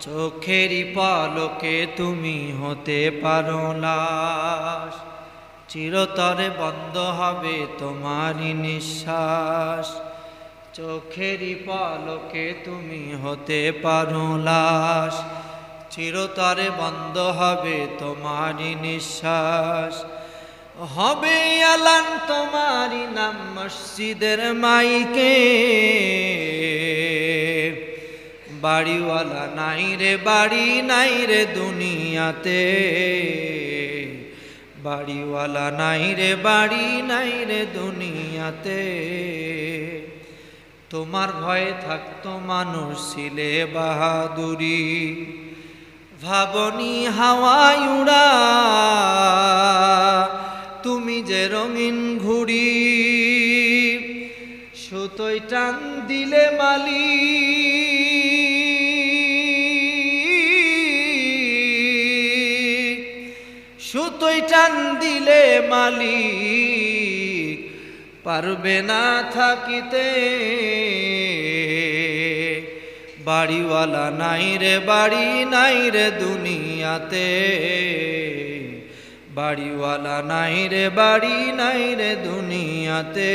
চোখেরই পলকে তুমি হতে পারো লাশ, চিরতরে বন্ধ হবে তোমারই নিঃশ্বাস। চোখেরই পলকে তুমি হতে পারো লাশ, চিরতরে বন্ধ হবে তোমারই নিঃশ্বাস। হবে আলান তোমারই নাম মসজিদের মাইকে, বাড়িওয়ালা নাই রে বাড়ি নাই রে দুনিয়াতে, বাড়িওয়ালা নাই রে বাড়ি নাই রে দুনিয়াতে। তোমার ভয়ে থাকতো মানুষ ছিলে বাহাদুরি, ভাবনি হাওয়ায় উড়া তুমি যে রঙিন ঘুড়ি। সুতোয় টান দিলে মালি, সুতোয় টান দিলে মালিক পারবে না থাকিতে। বাড়িওয়ালা নাই রে বাড়ি নাই রে দুনিয়াতে, বাড়িওয়ালা নাই রে বাড়ি নাই রে দুনিয়াতে।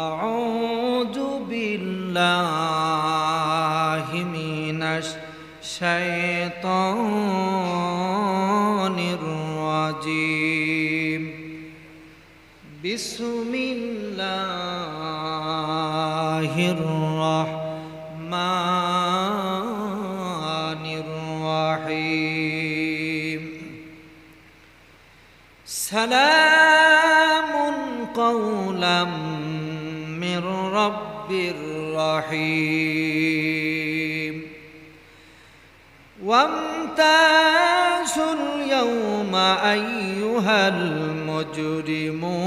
আউযু বিল্লাহি মিনাশ শাইতানির রাজিম। বিসমিল্লাহির রাহমানির রাহিম। সালামুন কাওলাম মির রাব্বির রাহিম। ওয়ামতাজুল ইয়াওমা আইয়ুহাল মুজরিমুন।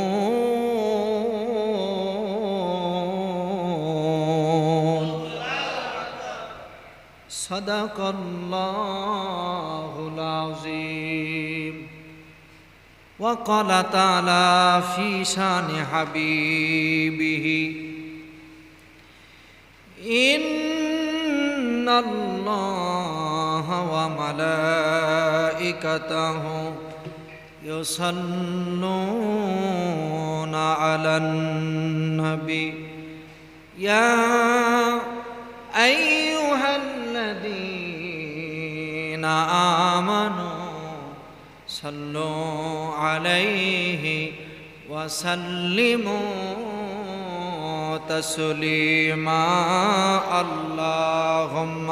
সাদাকাল্লাহুল আযীম। وقال تعالى في شان حبيبه إن الله وملائكته يصلون على النبي يا أيها الذين آمنوا صلوا عليه وسلموا تسليما اللهم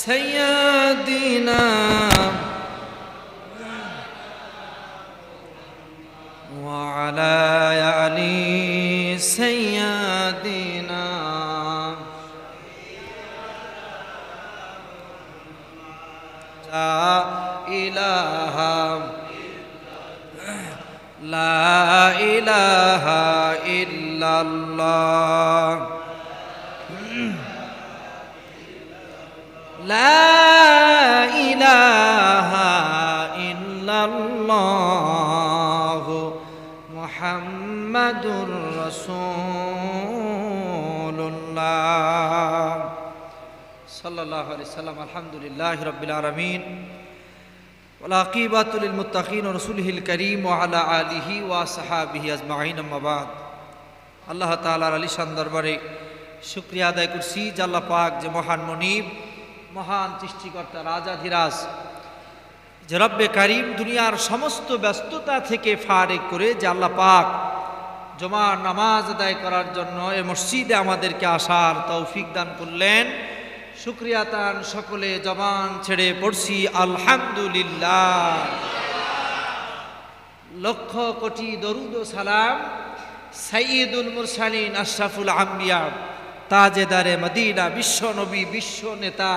سيدنا وعلى آل سيدنا لا إله إلا الله لا إله إلا الله محمد رسول الله صلى الله عليه وسلم. الحمد لله رب العالمين والعاقبة للمتقين ورسوله الكريم وعلى آله وصحابه أجمعين أما بعد. আল্লাহ তাআলার আলিশান দরবারে শুকরিয়া আদায় করছি যে আল্লাহ পাক যে মহান মনিব, মহান সৃষ্টিকর্তা, রাজাধিরাজ, যে রব্বে কারীম দুনিয়ার সমস্ত ব্যস্ততা থেকে ফারেক করে যে আল্লাহ পাক জুমার নামাজ আদায় করার জন্য এই মসজিদে আমাদেরকে আসার তৌফিক দান করলেন। শুকরিয়া তান সকলে জবান ছেড়ে পড়ছি আলহামদুলিল্লাহ। লক্ষ কোটি দরুদ ও সালাম সাইয়্যিদুল মুরসালিন আশরাফুল আম্বিয়া তাজেদারে মদিনা, বিশ্ব নবী, বিশ্ব নেতা,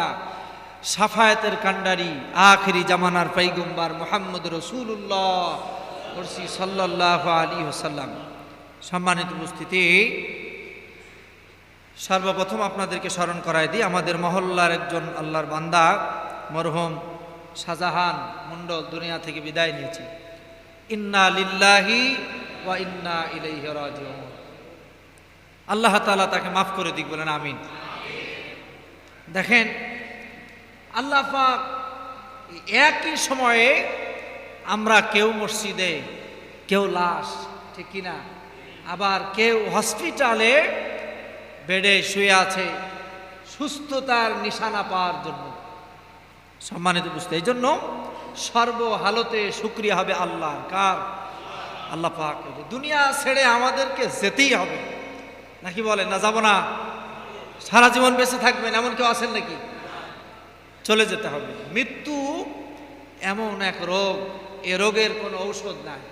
সাফায়াতের কান্ডারি, আখিরি জামানার পয়গম্বর মুহাম্মদ রাসূলুল্লাহ পড়ছি সাল্লাল্লাহু আলাইহি ওয়াসাল্লাম। সম্মানিত উপস্থিতি, সর্বপ্রথম আপনাদেরকে স্মরণ করায় দিই, আমাদের মহল্লার একজন আল্লাহর বান্দা মরহুম শাহজাহান মণ্ডল দুনিয়া থেকে বিদায় নিয়েছে। ইন্না লিল্লাহি ওয়া ইন্না ইলাইহি রাজিউন। আল্লাহ তাআলা তাকে মাফ করে দিক, বলেন আমিন। দেখেন আল্লাহ পাক একই সময়ে আমরা কেউ মসজিদে, কেউ লাশ, ঠিক কিনা, আবার কেউ হসপিটালে বেডে শুয়ে আছে সুস্থতার নিশানা পাওয়ার জন্য। সম্মানিত বুঝতে, এই জন্য সর্বহালতে শুকরিয়া হবে আল্লাহ। কার? আল্লাহ পাক। দুনিয়া ছেড়ে আমাদেরকে যেতেই হবে, নাকি বলেন? না, যাব না? সারা জীবন বেঁচে থাকবেন এমন কেউ আছেন নাকি? চলে যেতে হবে। মৃত্যু এমন এক রোগ, এ রোগের কোনো ঔষধ নাই।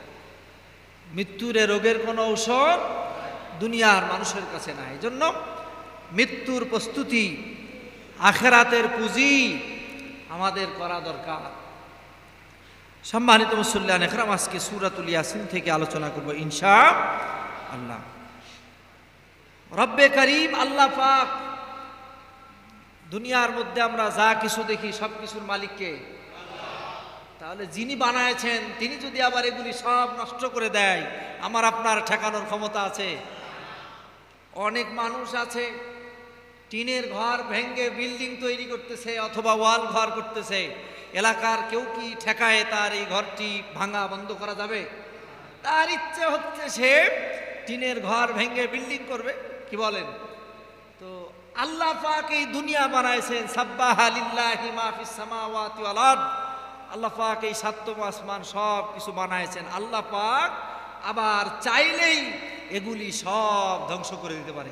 মৃত্যুর এ রোগের কোনো ঔষধ দুনিয়ার মানুষের কাছে নাই। এই জন্য মৃত্যুর প্রস্তুতি, আখেরাতের পুঁজি আমাদের করা দরকার। সম্মানিত মুসল্লিয়ান ইকরাম, আজকে সূরাতুল ইয়াসিন থেকে আলোচনা করব ইনশাআল্লাহ। রব্বে করিম আল্লাহ পাক, দুনিয়ার মধ্যে আমরা যা কিছু দেখি সব কিছুর মালিক কে? তাহলে যিনি বানায়ছেন তিনি যদি আবার এগুলি সব নষ্ট করে দেয়, আমার আপনার ঠেকানোর ক্ষমতা আছে? অনেক মানুষ আছে টিনের ঘর ভেঙে বিল্ডিং তৈরি করতেছে অথবা ওয়াল ঘর করতেছে। এলাকার কেউ কি ঠেকায় তার এই ঘরটি ভাঙা বন্ধ করা যাবে? তার ইচ্ছে হচ্ছে সে টিনের ঘর ভেঙে বিল্ডিং করবে, কি বলেন? তো আল্লাহ পাক এই দুনিয়া বানাইছেন, সাব্বাহা লিল্লাহি মা ফিস সামাওয়াতি ওয়াল আরদ। আল্লাহ পাক এই সাতম আসমান সব কিছু বানাইছেন। আল্লাহ পাক আবার চাইলেই এগুলি সব ধ্বংস করে দিতে পারে,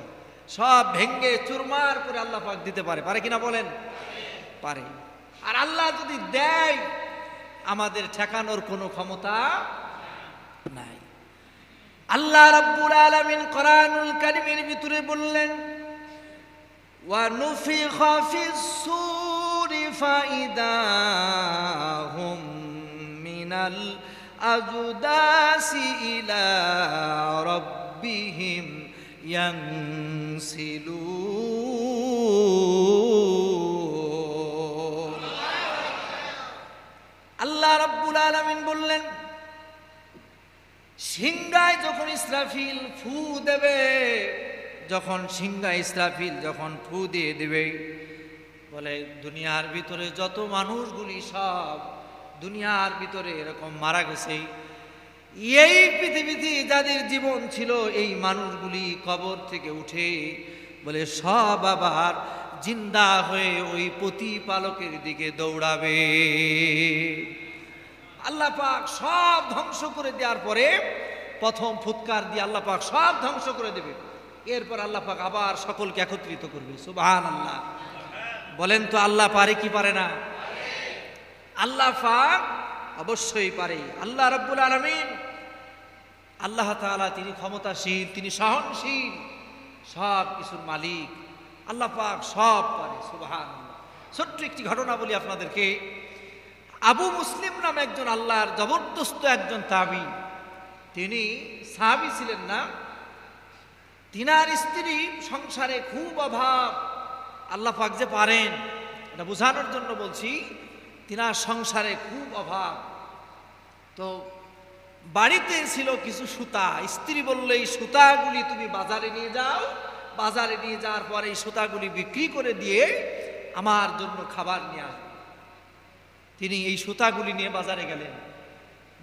সব ভেঙে চুরমার করে আল্লাহ পাক দিতে পারে। পারে কিনা বলেন? পারে। আর আল্লাহ যদি দেয়, আমাদের ঠেকানোর কোনো ক্ষমতা নাই। আল্লাহ রাব্বুল আলামিন কোরআনুল কারীমের ভিতরে বললেন, ওয়া নুফিখা ফিস সূরি ফাইদা হুম মিনাল আজদাসি ইলা রাব্বিহিম ইয়ানসিলুন। আল্লাহ রাব্বুল আলামিন বললেন, সিংহায় যখন ইসরাফিল ফু দেবে, যখন সিংহায় ইসরাফিল যখন ফু দিয়ে দেবে, বলে দুনিয়ার ভিতরে যত মানুষগুলি সব দুনিয়ার ভিতরে এরকম মারা গেছে, এই পৃথিবীতে যাদের জীবন ছিল এই মানুষগুলি কবর থেকে উঠে বলে সব আবার জিন্দা হয়ে ওই প্রতিপালকের দিকে দৌড়াবে। আল্লাহ পাক সব ধ্বংস করে দেওয়ার পরে প্রথম ফুৎকার দিয়ে আল্লাহ পাক সব ধ্বংস করে দেবে। এরপর আল্লাহ পাক আবার সকলকে একত্রিত করবে। সুবহানাল্লাহ। বলেন তো আল্লাহ পারে কি পারে না? আল্লাহ পাক অবশ্যই পারে। আল্লাহ রাব্বুল আলামিন, আল্লাহ তাআলা তিনি ক্ষমতাশীল, তিনি সহনশীল, সব কিছুর মালিক। আল্লাহ পাক সব পারে। সুবহানাল্লাহ। ছোট্ট একটি ঘটনা বলি আপনাদেরকে। আবু মুসলিম নামে একজন আল্লাহর জবরদস্ত একজন তাবী, তিনি সাহাবী ছিলেন না। তিনার স্ত্রী সংসারে খুব অভাব। আল্লাহ পাক যে পারেন এটা বোঝানোর জন্য বলছি, তিনার সংসারে খুব অভাব। তো বাড়িতে ছিল কিছু সুতা। স্ত্রী বলল, এই সুতাগুলি তুমি বাজারে নিয়ে যাও, বাজারে নিয়ে যাওয়ার পরে এই সুতাগুলি বিক্রি করে দিয়ে আমার জন্য খাবার নিয়ে আসবে। তিনি এই সুতাগুলি নিয়ে বাজারে গেলেন।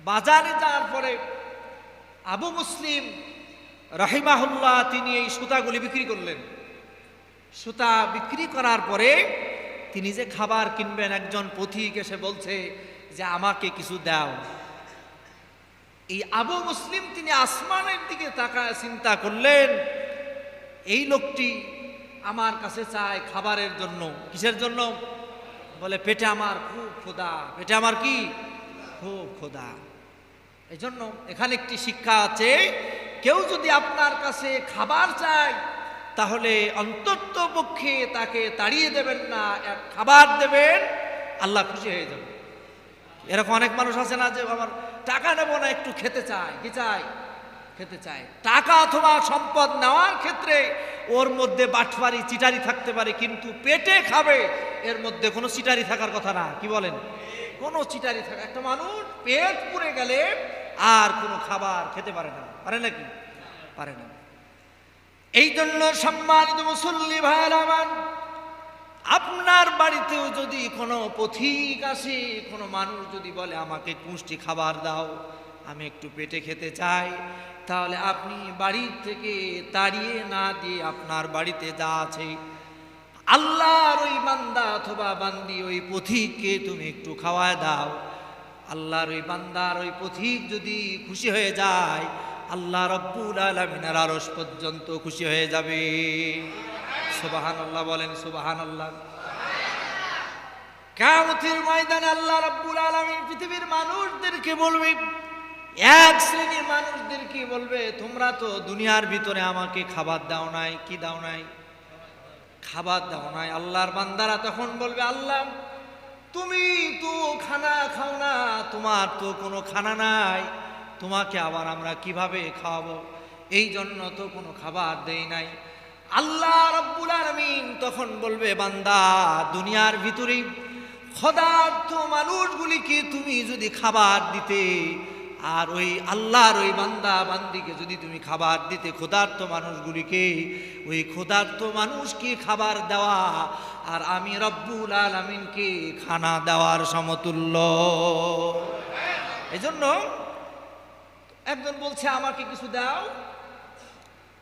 বাজারে যাওয়ার পরে আবু মুসলিম রাহিমাহুল্লাহ তিনি এই সুতাগুলি বিক্রি করলেন। সুতা বিক্রি করার পরে তিনি যে খাবার কিনবেন, একজন পথিক এসে বলছে যে আমাকে কিছু দাও। এই আবু মুসলিম তিনি আসমানের দিকে তাকায় চিন্তা করলেন, এই লোকটি আমার কাছে চায় খাবারের জন্য। কিসের জন্য? বলে পেটে আমার খুব ক্ষুধা, পেটে আমার কি খুব ক্ষুধা। এই জন্য এখানে একটি শিক্ষা আছে, কেউ যদি আপনার কাছে খাবার চায় তাহলে অন্তত পক্ষে তাকে তাড়িয়ে দেবেন না, খাবার দেবেন, আল্লাহ খুশি হয়ে যাবে। এরকম অনেক মানুষ আছে না যে আমার টাকা নেব না, একটু খেতে চায়। কি চায়? খেতে চায়। টাকা অথবা সম্পদ নেওয়ার ক্ষেত্রে ওর মধ্যে বাটফারি চিটারি থাকতে পারে, কিন্তু পেটে খাবে এর মধ্যে কোনো চিটারি থাকার কথা না। কি বলেন? কোনো চিটারি থাকা, একটা মানুষ পেট পুড়ে গেলে আর কোনো খাবার খেতে পারে না। পারে নাকি? পারে না। এই জন্য সম্মানিত মুসল্লি ভাইরা আমার, আপনার বাড়িতেও যদি কোনো পথিক আসে, কোনো মানুষ যদি বলে আমাকে পুষ্টি খাবার দাও, আমি একটু পেটে খেতে চাই, তাহলে আপনি বাড়ির থেকে তাড়িয়ে না দিয়ে আপনার বাড়িতে যা আছে আল্লাহর ওই বান্দা অথবা বান্দি ওই পথিককে তুমি একটু খাওয়ায় দাও। আল্লাহর ওই বান্দার ওই পথিক যদি খুশি হয়ে যায়, আল্লাহ রব্বুল আলামিনের আরশ পর্যন্ত খুশি হয়ে যাবে। সুবহানাল্লাহ বলেন, সুবহানাল্লাহ। কিয়ামতের ময়দানে আল্লাহ রব্বুল আলামিন পৃথিবীর মানুষদেরকে বলবে, এক শ্রেণীর মানুষদেরকে বলবে, তোমরা তো দুনিয়ার ভিতরে আমাকে খাবার দাও নাই। কি দাও নাই? খাবার দাও নাই। আল্লাহর বান্দারা তখন বলবে, আল্লাহ তুমি তো খানা খাও না, তোমার তো কোনো খানা নাই, তোমাকে আবার আমরা কিভাবে খাওয়াবো? এই জন্য তো কোনো খাবার দেই নাই। আল্লাহ রব্বুল আলামিন তখন বলবে, বান্দা দুনিয়ার ভিতরে ক্ষুধার্ত মানুষগুলিকে তুমি যদি খাবার দিতে, আর ওই আল্লাহর ওই বান্দা বান্দিকে যদি তুমি খাবার দিতে, ক্ষুধার্ত মানুষগুলিকে, ওই ক্ষুধার্ত মানুষকে খাবার দেওয়া আর আমি রব্বুল আলামিনকে খানা দেওয়ার সমতুল্য। এজন্য একজন বলছে আমাকে কিছু দাও,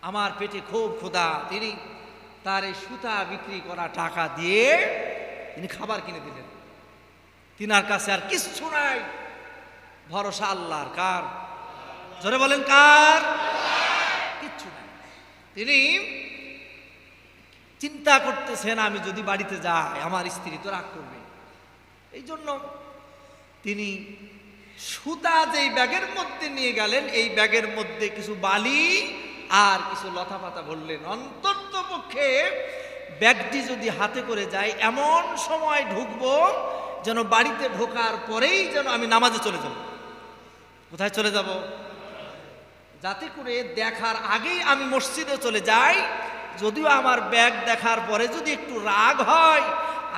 আমার পেটে খুব ক্ষুধা, তিনি তার এই সুতা বিক্রি করা টাকা দিয়ে তিনি খাবার কিনে দিলেন। তিনার কাছে আর কিচ্ছু নাই, ভরসা আল্লাহর। কার? জোরে বলেন, কার? কিচ্ছু নাই। তিনি চিন্তা করতেছেন, আমি যদি বাড়িতে যাই আমার স্ত্রী তো রাগ করবে। এই জন্য তিনি সুতা যেই ব্যাগের মধ্যে নিয়ে গেলেন, এই ব্যাগের মধ্যে কিছু বালি আর কিছু লতা পাতা ভরলেন। অন্তত পক্ষে ব্যাগটি যদি হাতে করে যায়, এমন সময় ঢুকবো যেন বাড়িতে ঢোকার পরেই যেন আমি নামাজে চলে যাব। কোথায় চলে যাব? যাতে করে দেখার আগেই আমি মসজিদে চলে যাই। যদিও আমার ব্যাগ দেখার পরে যদি একটু রাগ হয়,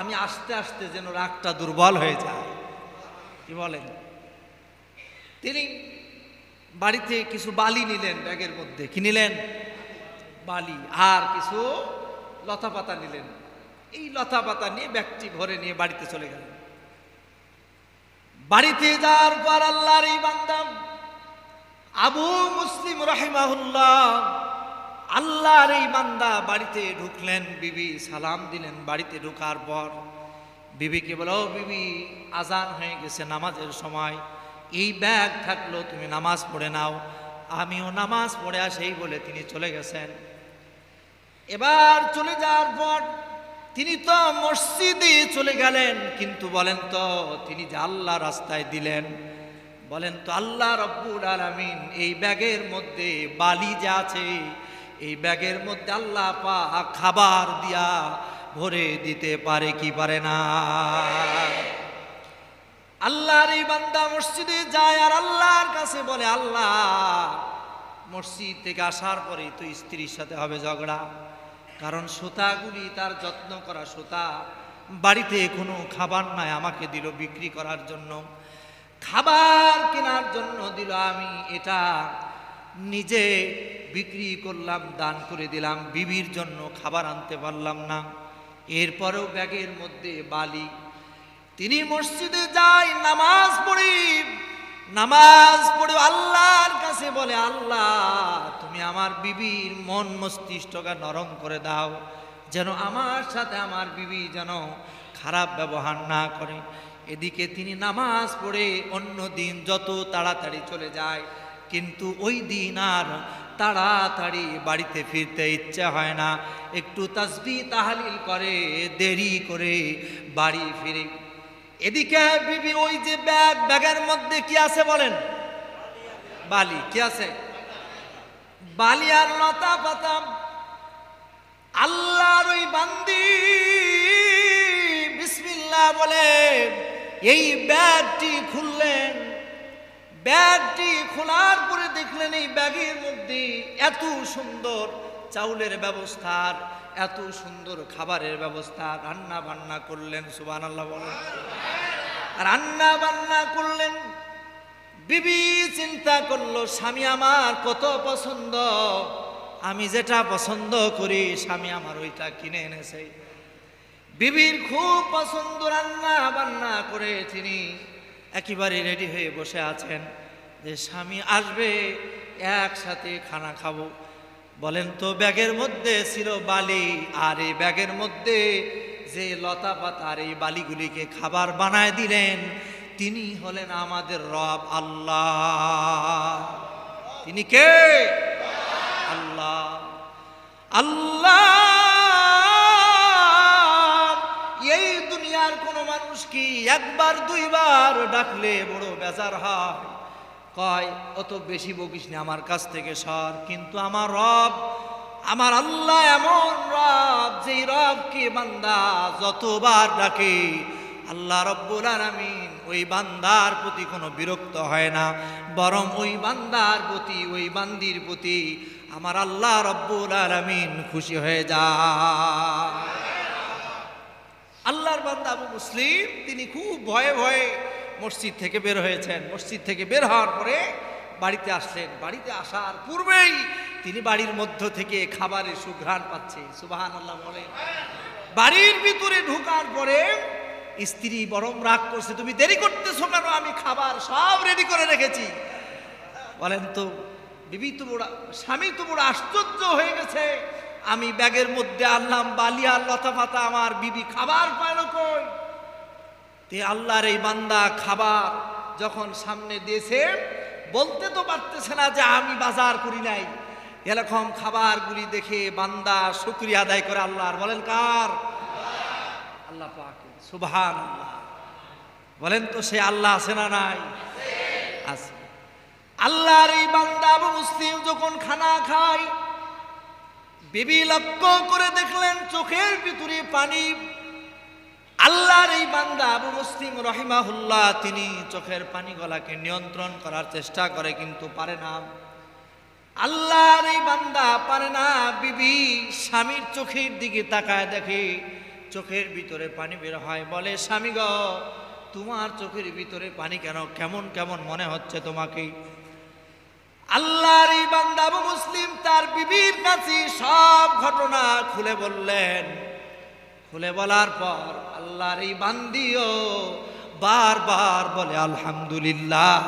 আমি আস্তে আস্তে যেন রাগটা দুর্বল হয়ে যায়। কি বলেন? তিনি বাড়িতে কিছু বালি নিলেন, ব্যাগের মধ্যে কি নিলেন? বালি আর কিছু লতা পাতা নিলেন। এই লতা পাতা নিয়ে ব্যাগটি ভরে নিয়ে বাড়িতে চলে গেলেন। বাড়িতে যাওয়ার পর আল্লাহর এই বান্দা আবু মুসলিম রাহিমাহুল্লাহ, আল্লাহর এই বান্দা বাড়িতে ঢুকলেন। বিবি সালাম দিলেন। বাড়িতে ঢোকার পর বিবিকে বলো, বিবি আজান হয়ে গেছে, নামাজের সময়, এই ব্যাগ থাকলো, তুমি নামাজ পড়ে নাও। আমিও নামাজ পড়ে আসেই বলে তিনি চলে গেছেন। এবার চলে যাওয়ার পর তিনি তো মসজিদে চলে গেলেন, কিন্তু বলেন তো তিনি যে আল্লাহ রাস্তায় দিলেন, বলেন তো আল্লাহ রব্বুল আলামিন এই ব্যাগের মধ্যে বালি যে আছে, এই ব্যাগের মধ্যে আল্লাহ পাক খাবার দিয়া ভরে দিতে পারে কি পারে না? আল্লাহর এই বান্দা মসজিদে যায় আর আল্লাহর কাছে বলে, আল্লাহ মসজিদ থেকে আসার পরেই তো স্ত্রীর সাথে হবে ঝগড়া, কারণ সুতাগুলি তার যত্ন করা সুতা, বাড়িতে কোনো খাবার নাই, আমাকে দিল বিক্রি করার জন্য, খাবার কেনার জন্য দিল, আমি এটা নিজে বিক্রি করলাম, দান করে দিলাম, বিবির জন্য খাবার আনতে পারলাম না। এরপরেও ব্যাগের মধ্যে বালি। তিনি মসজিদে যায়, নামাজ পড়ে আল্লাহর কাছে বলে, আল্লাহ তুমি আমার বিবির মন মস্তিষ্ককে নরম করে দাও, যেন আমার সাথে আমার বিবি যেন খারাপ ব্যবহার না করে। এদিকে তিনি নামাজ পড়ে অন্য দিন যত তাড়াতাড়ি চলে যায়, কিন্তু ওই দিন আর তাড়াতাড়ি বাড়িতে ফিরতে ইচ্ছা হয় না। একটু তাসবিহ তাহলিল করে দেরি করে বাড়ি ফিরে। এদিকে বিবি ওই যে ব্যাগের মধ্যে কি আছে বলেন? বালি। কি আছে? বালি আর লতা পাতা। আল্লাহর ওই বান্দি বিসমিল্লাহ বলে এই ব্যাগটি খুললেন। ব্যাগটি খোলার পরে দেখলেন এই ব্যাগের মধ্যে এত সুন্দর চাউলের ব্যবস্থা, এত সুন্দর খাবারের ব্যবস্থা, রান্না বান্না করলেন। সুবহানাল্লাহ বলেন। রান্না বান্না করলেন। বিবি চিন্তা করলো, স্বামী আমার কত পছন্দ, আমি যেটা পছন্দ করি স্বামী আমার ওইটা কিনে এনেছে। বিবির খুব পছন্দ, রান্না বান্না করে তিনি একেবারে রেডি হয়ে বসে আছেন যে স্বামী আসবে, একসাথে খানা খাবো। বলেন তো, ব্যাগের মধ্যে ছিল বালি, আর এই ব্যাগের মধ্যে যে লতা পাতার এই বালিগুলিকে খাবার বানায় দিলেন, তিনি হলেন আমাদের রব আল্লাহ। তিনি কে? আল্লাহ। আল্লাহ এই দুনিয়ার কোন মানুষ কি একবার দুইবার ডাকলে বড় বেজার হয়, কয় অত বেশি বকিস না, আমার কাছ থেকে সর। কিন্তু আমার রব, আমার আল্লাহ এমন রব, যেই রবকে বান্দা যতবার ডাকে আল্লাহ রব্বুল আলামিন ওই বান্দার প্রতি কোনো বিরক্ত হয় না, বরং ওই বান্দার প্রতি, ওই বান্দির প্রতি আমার আল্লাহ রব্বুল আলামিন খুশি হয়ে যায়। আল্লাহর বান্দা আবু মুসলিম তিনি খুব ভয়ে ভয়ে মসজিদ থেকে বের হয়েছেন। মসজিদ থেকে বের হওয়ার পরে বাড়িতে আসলেন। বাড়িতে আসার পূর্বেই তিনি বাড়ির মধ্য থেকে খাবারের সুঘ্রাণ পাচ্ছে। সুবহানাল্লাহ বলেন। বাড়ির ভিতরে ঢোকার পরে স্ত্রী বরং রাগ করছে, তুমি দেরি করতেছো কেন? আমি খাবার সব রেডি করে রেখেছি। বলেন তো, বিবি তো বড়, স্বামী তো বড় আশ্চর্য হয়ে গেছে। আমি ব্যাগের মধ্যে আনলাম বালি আর লতা পাতা, আমার বিবি খাবার পাইল কই? তে আল্লাহর এই বান্দা খাবার যখন সামনে দিয়েছে, বলতে তো পারতেছে না যে আমি বাজার করি নাই। এরকম খাবারগুলি দেখে বান্দা শুকরিয়া আদায় করে আল্লাহর। বলেন কার? আল্লাহ পাক। সুবহানাল্লাহ। বলেন তো, সে আল্লাহ আছে না নাই? আছে। আল্লাহর এই বান্দা আবু মুসলিম যখন খানা খায়, বিবি লক্ষ্য করে দেখলেন চোখের ভিতরে পানি। আল্লাহর এই বান্দা আবু মুসলিম রহিমাহুল্লাহ তিনি চোখের পানি গলাকে নিয়ন্ত্রণ করার চেষ্টা করে, কিন্তু পারে না। আল্লাহর এই বান্দা পারে না। বিবি স্বামীর চোখের দিকে তাকায়, দেখে চোখের ভিতরে পানি বের হয়। বলে, স্বামী গো, তোমার চোখের ভিতরে পানি কেন? কেমন কেমন মনে হচ্ছে তোমাকে? আল্লাহর এই বান্দা আবু মুসলিম তার বিবির কাছে সব ঘটনা খুলে বললেন। খুলে বলার পর আল্লাহর এই বান্দিও বারবার বলে আলহামদুলিল্লাহ,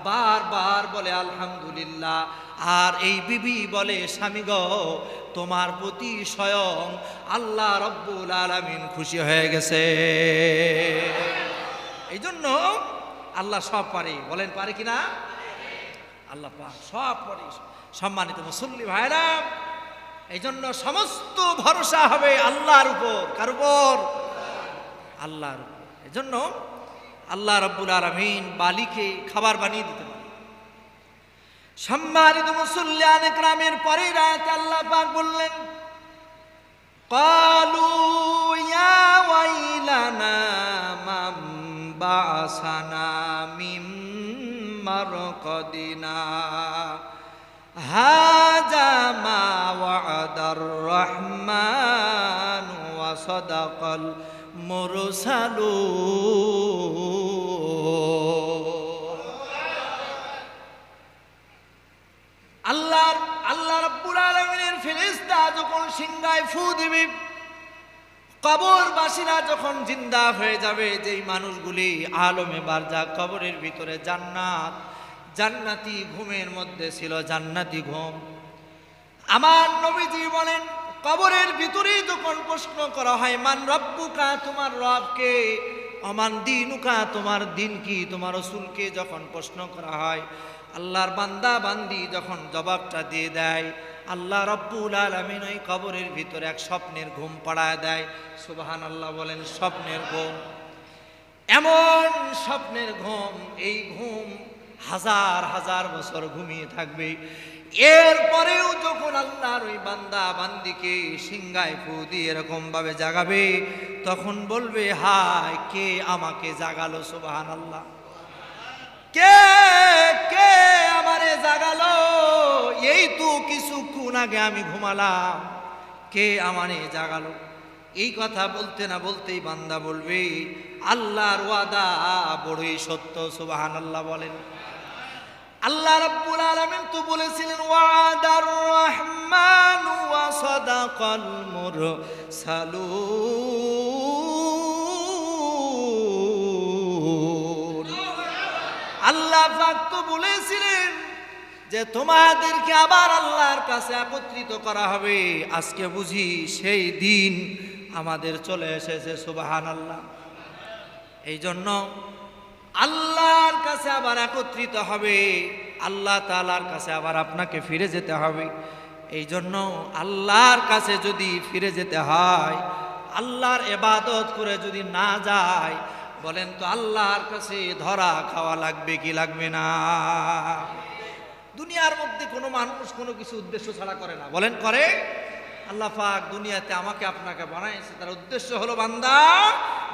বারবার বলে আলহামদুলিল্লাহ। আর এই বিবি বলে, স্বামী গো, তোমার প্রতি স্বয়ং আল্লাহ রব্বুল আলামিন খুশি হয়ে গেছে। এই জন্য আল্লাহ সব পারে। বলেন পারে কিনা? আল্লাহ পাক সব পারে। সম্মানিত মুসল্লি ভাইরা, এই জন্য সমস্ত ভরসা হবে আল্লাহর উপর। কার উপর? আল্লাহর উপর। এই জন্য আল্লাহ রব্বুল আলামিন বালিকে খাবার বানিয়ে দিতে পারে। সম্মানিত মুসল্লিয়ান ইকরামের পরে রাতে আল্লাহ পাক বললেন, ক্বালু ইয়া ওয়াইলানা মান বা'সানা মিন মারকাদিনা হাযা মা ওয়া'দার রাহমান ওয়া সাদাকাল মুরসালুন। আল্লাহ রাব্বুল আলামিনের ফেরেশতা যখন সিংহায় ফু দিবে, কবরবাসীরা যখন জিন্দা হয়ে যাবে, যেই মানুষগুলি আলমে বারজাখ কবরের ভিতরে জান্নাতি ঘুমের মধ্যে ছিল, জান্নাতি ঘুম। আমার নবীজি বলেন, কবরের ভিতরে যখন প্রশ্ন করা হয় মান রব্বুকা, তোমার রবকে, অমান দিনুকা, তোমার দিন কি, তোমার রাসূলকে যখন প্রশ্ন করা হয়, আল্লাহর বান্দা বান্দি যখন জবাবটা দিয়ে দেয়, আল্লাহ রব্বুল আলামিন ওই কবরের ভিতরে এক স্বপ্নের ঘুম পাড়ায় দেয়। সুবহানাল্লাহ বলেন। স্বপ্নের ঘুম, এমন স্বপ্নের ঘুম, এই ঘুম হাজার হাজার বছর ঘুমিয়ে থাকবে। এরপরেও যখন আল্লাহর ওই বান্দা বান্দিকে সিংহায় ফু দিয়ে এরকম ভাবে জাগাবে, তখন বলবে, হায় কে আমাকে জাগালো? সুবহানাল্লাহ। কে কে আমারে জাগালো? এই তো কিছুক্ষণ আগে আমি ঘুমালাম, কে আমারে জাগালো? এই কথা বলতে না বলতেই বান্দা বলবে, আল্লাহর ওয়াদা বড়ই সত্য। সুবহানাল্লাহ বলেন। আল্লাহ রাব্বুল আলামিন তো বলেছিলেন ওয়াদার রহমান ওয়া সাদাকাল মুরসালুন। আল্লাহ পাক তো বলেছিলেন যে তোমাদেরকে আবার আল্লাহর কাছে একত্রিত করা হবে। আজকে বুঝি সেই দিন আমাদের চলে এসেছে, সুবহানাল্লাহ। এই জন্য আল্লাহর কাছে আবার একত্রিত হবে, আল্লাহ তাআলার কাছে আবার আপনাকে ফিরে যেতে হবে। এই জন্য আল্লাহর কাছে যদি ফিরে যেতে হয়, আল্লাহর ইবাদত করে যদি না যায়, বলেন তো আল্লাহর কাছে ধরা খাওয়া লাগবে কি লাগবে না? দুনিয়ার মধ্যে কোনো মানুষ কোনো কিছু উদ্দেশ্য ছাড়া করে না, বলেন করে? আল্লাহ পাক দুনিয়াতে আমাকে আপনাকে বানাইছে, তার উদ্দেশ্য হলো বান্দা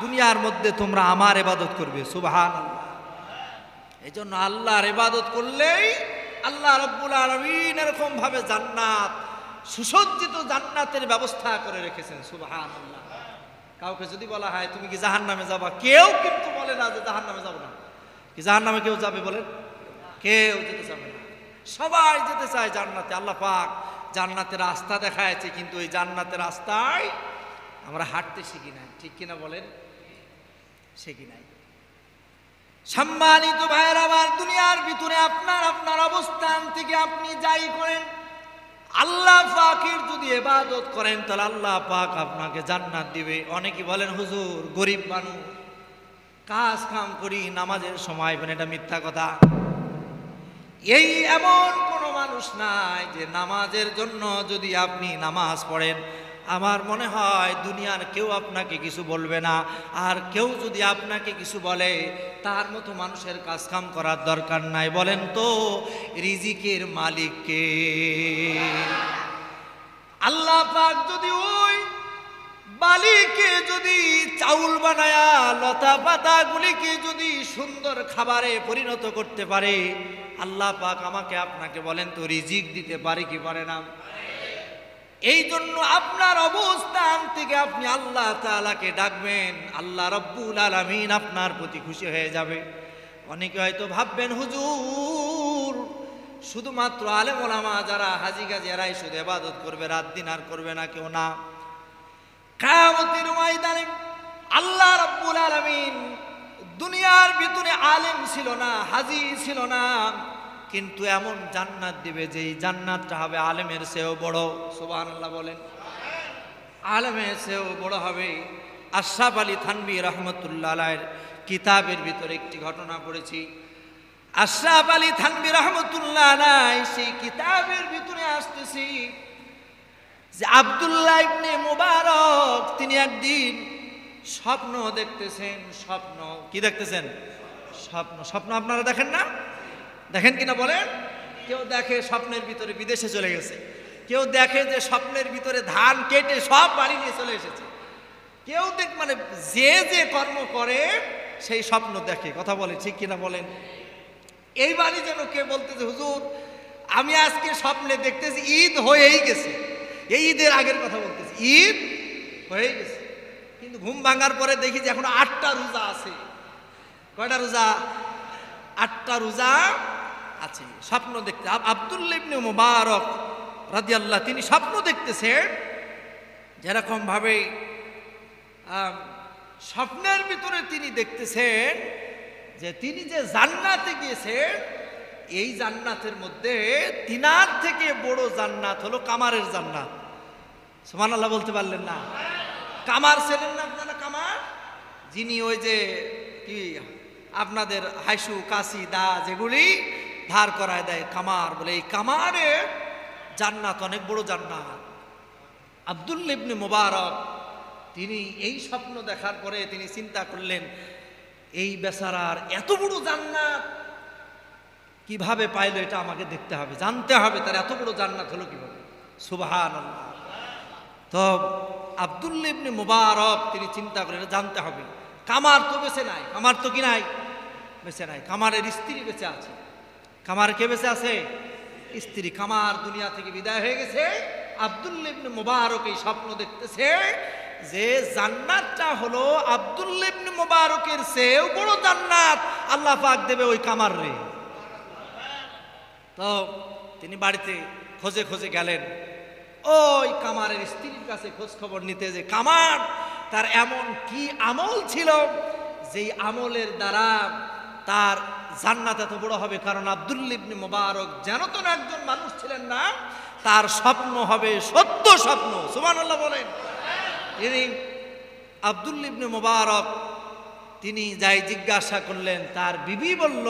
দুনিয়ার মধ্যে তোমরা আমার ইবাদত করবে, সুবহানাল্লাহ। এই জন্য আল্লাহর ইবাদত করলেই আল্লাহ রাব্বুল আলামিন এরকম ভাবে জান্নাত, সুসজ্জিত জান্নাতের ব্যবস্থা করে রেখেছেন, সুবহানাল্লাহ। কাউকে যদি বলা হয় তুমি কি জাহান্নামে যাবা, কেউ কিন্তু বলে না যে জাহান্নামে যাব না। কি জাহান্নামে কেউ যাবে বলেন? কেউ যেতে যাবে না, সবাই যেতে চায় জান্নাতে। আল্লাহ পাক জান্নাতের রাস্তা দেখায়ছে, কিন্তু ওই জান্নাতের রাস্তায় আমরা হাঁটতে শিখি নাই, ঠিক কিনা বলেন? শিখি নাই। সম্মানিত ভাইয়েরা আমার, দুনিয়ার ভিতরে আপনার আপনার অবস্থান থেকে আপনি যাই করেন, আল্লাহ পাকের যদি ইবাদত করেন তাহলে আল্লাহ পাক আপনাকে জান্নাত দিবে। অনেকে বলেন হুজুর গরিব মানুষ, কাজ কাম করি, নামাজের সময় পান, এটা মিথ্যা কথা। এই এমন কোনো মানুষ নাই যে নামাজের জন্য যদি আপনি নামাজ পড়েন, আমার মনে হয় দুনিয়ার কেউ আপনাকে কিছু বলবে না। আর কেউ যদি আপনাকে কিছু বলে, তার মতো মানুষের কাজ কাম করার দরকার নাই। বলেন তো রিজিকের মালিক কে? আল্লাহ পাক যদি ওই বালিকে যদি চাউল বানায়া লতা পাতাগুলিকে যদি সুন্দর খাবারে পরিণত করতে পারে, আল্লাহ পাক আমাকে আপনাকে বলেন তো রিজিক দিতে পারে কি পারে না? এই জন্য আপনার অবস্থান থেকে আপনি আল্লাহ তাআলাকে ডাকবেন, আল্লাহ রাব্বুল আলামিন আপনার প্রতি খুশি হয়ে যাবে। অনেকে হয়তো ভাববেন হুজুর শুধুমাত্র আলেম ওলামা যারা হাজী গাজী এরাই শুধু ইবাদত করবে, রাত দিন আর করবে না কেউ না। কিয়ামতের ময়দানে আল্লাহ রাব্বুল আলামিন দুনিয়ার ভিতরে আলেম ছিল না, হাজী ছিল না, কিন্তু এমন জান্নাত দিবে যেই জান্নাতটা হবে আলেমের চেয়েও বড়, সুবহানাল্লাহ বলেন। আলেমের চেয়েও বড় হবে। আশরাফ আলী থানভী রহমতুল্লাহ আলাইহির কিতাবের ভিতরে একটি ঘটনা পড়েছি। আশরাফ আলী থানভী রহমতুল্লাহ আলাইহি সেই কিতাবের ভিতরে আসতেছি যে আব্দুল্লাহ ইবনে মুবারক তিনি একদিন স্বপ্ন দেখতেছেন। স্বপ্ন কি দেখতেছেন? স্বপ্ন। স্বপ্ন আপনারা দেখেন না? দেখেন কিনা বলেন? কেউ দেখে স্বপ্নের ভিতরে বিদেশে চলে গেছে, কেউ দেখে যে স্বপ্নের ভিতরে ধান কেটে সব বাড়ি নিয়ে চলে এসেছে, কেউ দেখ মানে যে যে কর্ম করে সেই স্বপ্ন দেখে, কথা বলে, ঠিক কিনা বলেন? এইবারই যেন কে বলতেছে হুজুর আমি আজকে স্বপ্নে দেখতেছি ঈদ হয়েই গেছে, এই ঈদের আগের কথা বলতেছি, ঈদ হয়ে গেছে, কিন্তু ঘুম ভাঙার পরে দেখি যে এখন 8টা রোজা আছে। কয়টা রোজা? 8টা রোজা আছে। স্বপ্ন দেখতে আব্দুল্লাহ ইবনে মুবারক রাদিয়াল্লাহু তিনি স্বপ্ন দেখতেছেন যেরকম ভাবে স্বপ্নের ভিতরে তিনি দেখতেছেন যে তিনি যে জান্নাতে গিয়েছেন, এই জান্নাতের মধ্যে তিনার থেকে বড় জান্নাত হলো কামারের জান্নাত। সুবহানাল্লাহ বলতে পারলেন না? কামার ছিলেন না আপনারা? কামার যিনি ওই যে কি আপনাদের হাইসু কাশি দা যেগুলি ধার করায় দেয়, কামার বলে। এই কামারের জান্নাত অনেক বড় জান্নাত। আব্দুল্লাহ ইবনে মুবারক তিনি এই স্বপ্ন দেখার পরে তিনি চিন্তা করলেন এই বেচারার এত বড় জান্নাত কিভাবে পাইলো, এটা আমাকে দেখতে হবে, জানতে হবে তার এত বড় জান্নাত হলো কিভাবে। সুবহানাল্লাহ। তো আব্দুল্লাহ ইবনে মুবারক তিনি চিন্তা করেন জানতে হবে। কামার তো বেঁচে নাই, কামার তো কি নাই? বেঁচে নাই। কামারের স্ত্রী বেঁচে আছে। কামার কে বেঁচে আছে? স্ত্রী। কামার দুনিয়া থেকে বিদায় হয়ে গেছে। আব্দুল্লাহ ইবনে মুবারক এই স্বপ্ন দেখতেছে যে জান্নাতটা হলো আব্দুল্লাহ ইবনে মুবারকের চেয়েও বড় জান্নাত আল্লাহ পাক দেবে ওই কামার রে। তো তিনি বাড়িতে খোঁজে খোঁজে গেলেন ওই কামারের স্ত্রীর কাছে খোঁজ খবর নিতে, যে কামার তার এমন কি আমল ছিল যেই আমলের দ্বারা তার জান্নাত এত বড় হবে। কারণ আব্দুল্লাহ ইবনে মুবারক যেন তো একজন মানুষ ছিলেন না, তার স্বপ্ন হবে সত্য স্বপ্ন। সুবহানাল্লাহ বলেন। তিনি আব্দুল্লাহ ইবনে মুবারক তিনি যাই জিজ্ঞাসা করলেন, তার বিবি বলল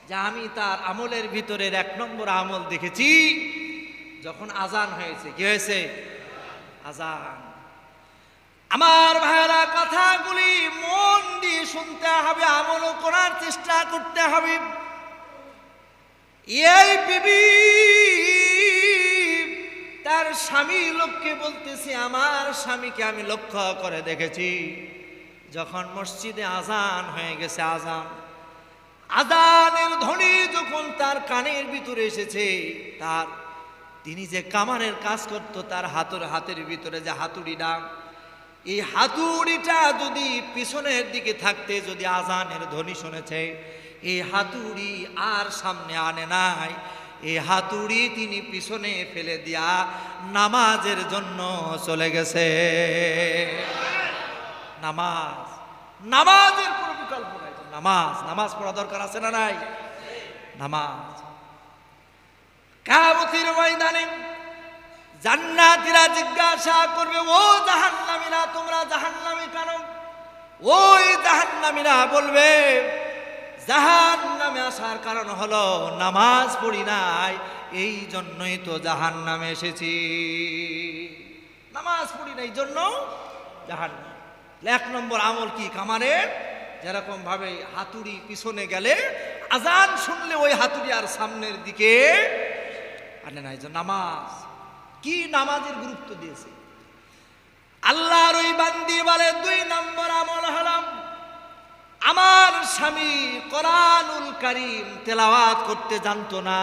যে আমি তার আমলের ভিতরের 1 নম্বর আমল দেখেছি, যখন আজান হয়েছে। কি হয়েছে? আজান। আমার ভাইরা, কথাগুলি মন দিয়ে শুনতে হবে, আমলও করার চেষ্টা করতে হবে। এই বিবি তার স্বামী লোককে বলতেছে, আমার স্বামীকে আমি লক্ষ্য করে দেখেছি, যখন মসজিদে আজান হয়ে গেছে, আজানের ধ্বনি যখন তার কানের ভিতরে এসেছে, তিনি যে কামানের কাজ করত, তার হাতের ভিতরে যে হাতুড়িটা, এই হাতুড়িটা যদি পিছনের দিকে থাকতে যদি আজানের ধ্বনি শুনেছে, এই হাতুড়ি আর সামনে আনে নাই, এই হাতুড়ি তিনি পিছনে ফেলে দিয়া নামাজের জন্য চলে গেছে। নামাজের কোনো বিকল্প নাই। নামাজ পড়া দরকার আছে না নাই? নামাজ। কিয়ামতের ময়দানে জান্নাতীরা জিজ্ঞাসা করবে, ও জাহান্নামীরা, তোমরা জাহান্নামে কেন? ওই জাহান্নামীরা বলবে, জাহান্নামে আসার কারণ হলো নামাজ পড়ি নাই, এই জন্যই তো জাহান্নামে এসেছি। নামাজ পড়ি নাই, এই জন্য জাহান্নাম। 1 নম্বর আমল কি কামারের? যেরকম ভাবে হাতুড়ি পিছনে গেলে, আজান শুনলে ওই হাতুড়ি আর সামনের দিকে আনে নাই। নামাজ কি, নামাজের গুরুত্ব দিয়েছে আল্লাহর ওই বান্দি বলে। 2 নম্বর আমল হলো, আমার স্বামী কোরআনুল কারীম তেলাওয়াত করতে জানতো না।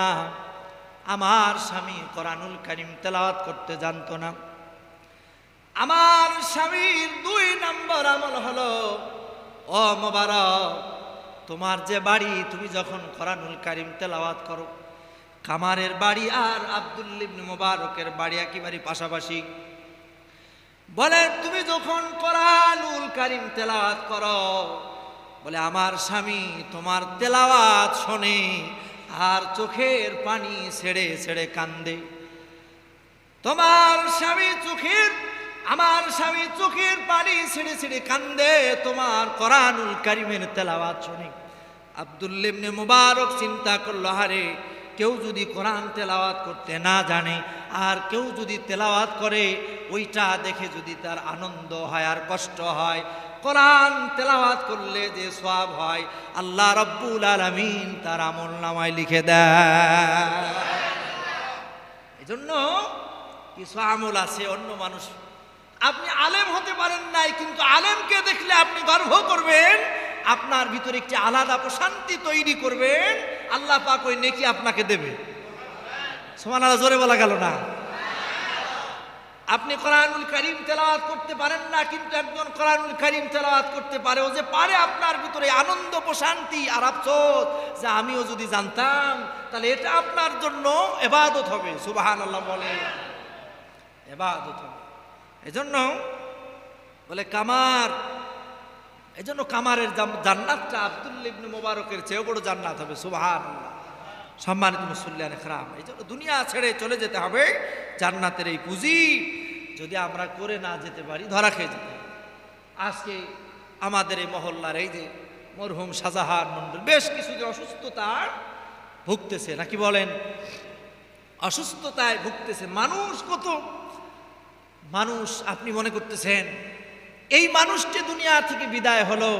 আমার স্বামী কোরআনুল কারীম তেলাওয়াত করতে জানতো না। আমার স্বামীর 2 নম্বর আমল হলো, ও মোবারক, তোমার যে বাড়ি, তুমি যখন কোরআনুল কারীম তেলাওয়াত করো, কামারের বাড়ি আর আব্দুল্লাহ ইবনে মুবারকের বাড়ি একেবারে পাশাপাশি। বলে তুমি যখন কোরআনুল কারীম তেলাওয়াত করো, বলে আমার স্বামী তোমার তেলাওয়াত শোনে আর চোখের পানি ছেড়ে ছেড়ে কান্দে। আমার স্বামী চোখের পানি ছেড়ে ছেড়ে কান্দে তোমার কোরআনুল কারীমের তেলাওয়াত শুনে। আব্দুল্লাহ ইবনে মুবারক চিন্তা করলো, হারে, কেউ যদি কোরআন তেলাওয়াত করতে না জানে আর কেউ যদি তেলাওয়াত করে, ওইটা দেখে যদি তার আনন্দ হয় আর কষ্ট হয়, কোরআন তেলাওয়াত করলে যে সওয়াব হয়, আল্লাহ রাব্বুল আলামিন তার আমলনামায় লিখে দেয়। এজন্য কিছু আমল আছে অন্য মানুষ, আপনি আলেম হতে পারেন নাই, কিন্তু আলেমকে দেখলে আপনি গর্ব করবেন, আপনার ভিতরে একটি আলাদা প্রশান্তি তৈরি করবেন, আল্লাহ পাক ওই নেকি আপনাকে দেবে। সুবহানাল্লাহ, জোরে বলা গেল না? আপনি কোরআনুল কারীম তেলাওয়াত করতে পারেন না, কিন্তু একজন কোরআনুল কারীম তেলাওয়াত করতে পারে, ও যে পারে, আপনার ভিতরে আনন্দ প্রশান্তি আর আফসোস যে আমিও যদি জানতাম, তাহলে এটা আপনার জন্য ইবাদত হবে। সুবহানাল্লাহ বলে, ইবাদত হবে। এজন্য বলে কামারের জান্নাতটা আব্দুল্লাহ ইবনে মুবারকের চেয়েও বড় জান্নাত হবে। সুবহানাল্লাহ। সম্মানিত মুসল্লিয়ানে কেরাম, এই জন্য দুনিয়া ছেড়ে চলে যেতে হবে, জান্নাতের এই পুঁজি যদি আমরা করে না যেতে পারি, ধরা খেয়ে যেতে হবে। আজকে আমাদের এই মহল্লার এই যে মরহুম শাহজাহান মন্ডল বেশ কিছুদিন অসুস্থতায় ভুগতেছে, নাকি বলেন? অসুস্থতায় ভুগতেছে। মানুষ আপনি মনে করতেছেন এই মানুষটি দুনিয়া থেকে বিদায় হলো,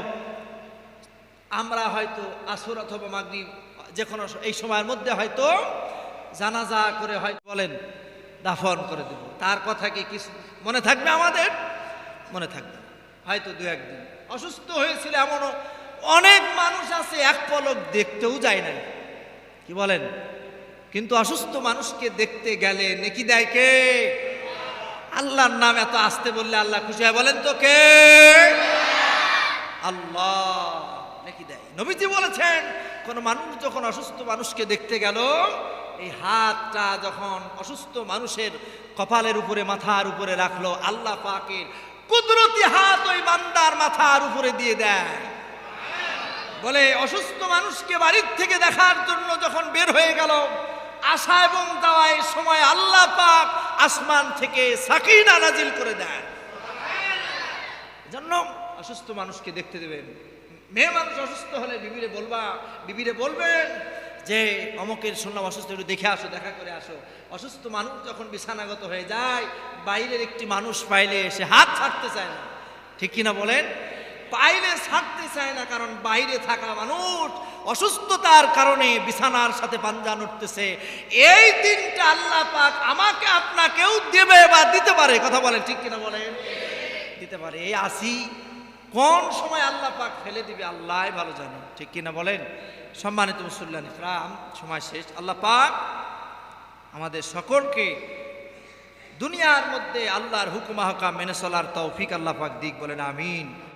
আমরা হয়তো আসর অথবা মাগরিব যে কোনো এই সময়ের মধ্যে হয়তো জানাজা করে হয়তো বলেন দাফন করে দেব, তার কথা কি কিছু মনে থাকবে? আমাদের মনে থাকবে হয়তো 2-1 দিন। অসুস্থ হয়েছিল এমনও অনেক মানুষ আছে, এক পলক দেখতেও যায় না, কি বলেন? কিন্তু অসুস্থ মানুষকে দেখতে গেলে নেকি দেয় কে? আল্লাহর নাম এত আসতে বললে আল্লাহ খুশি হয়, বলেন তো কে? আল্লাহ নেকি দেয়। নবীজি বলেছেন, কোনো মানুষ যখন অসুস্থ মানুষকে দেখতে গেল, এই হাতটা যখন অসুস্থ মানুষের কপালের উপরে মাথার উপরে রাখলো, আল্লাহ পাকের কুদরতি হাত ওই বান্দার মাথার উপরে দিয়ে দেয়। বলে অসুস্থ মানুষকে বাড়ির থেকে দেখার জন্য যখন বের হয়ে গেল, আসা এবং যাওয়ার সময় আল্লাহ পাক আসমান থেকে সাকিনা নাজিল করে দেন। জন্য অসুস্থ মানুষকে দেখতে দেবেন। মেয়ে মানুষ অসুস্থ হলে বিবিরে বলবেন যে অমুকের শুনলাম অসুস্থ, একটু দেখে আসো, দেখা করে আসো। অসুস্থ মানুষ যখন বিছানাগত হয়ে যায়, বাইরের একটি মানুষ পাইলে সে হাত ছাড়তে চায় না, ঠিক কিনা বলেন? পাইলে ছাড়তে চায় না, কারণ বাইরে থাকা মানুষ অসুস্থতার কারণে বিছানার সাথে পাঞ্জা নড়তেছে। এই দিনটা আল্লাহ পাক আমাকে আপনাকেও দেবে বা দিতে পারে, কথা বলেন, ঠিক কিনা বলেন? দিতে পারে। এই আসি কোন সময় আল্লাহ পাক ফেলে দিবে আল্লাহ ভালো জানে, ঠিক কিনা বলেন? সম্মানিত মুসল্লিয়ান ইকরাম, সময় শেষ। আল্লাহ পাক আমাদের সকলকে দুনিয়ার মধ্যে আল্লাহর হুকুম আহকাম মেনে চলার তৌফিক আল্লাহ পাক দিক, বলেন আমিন।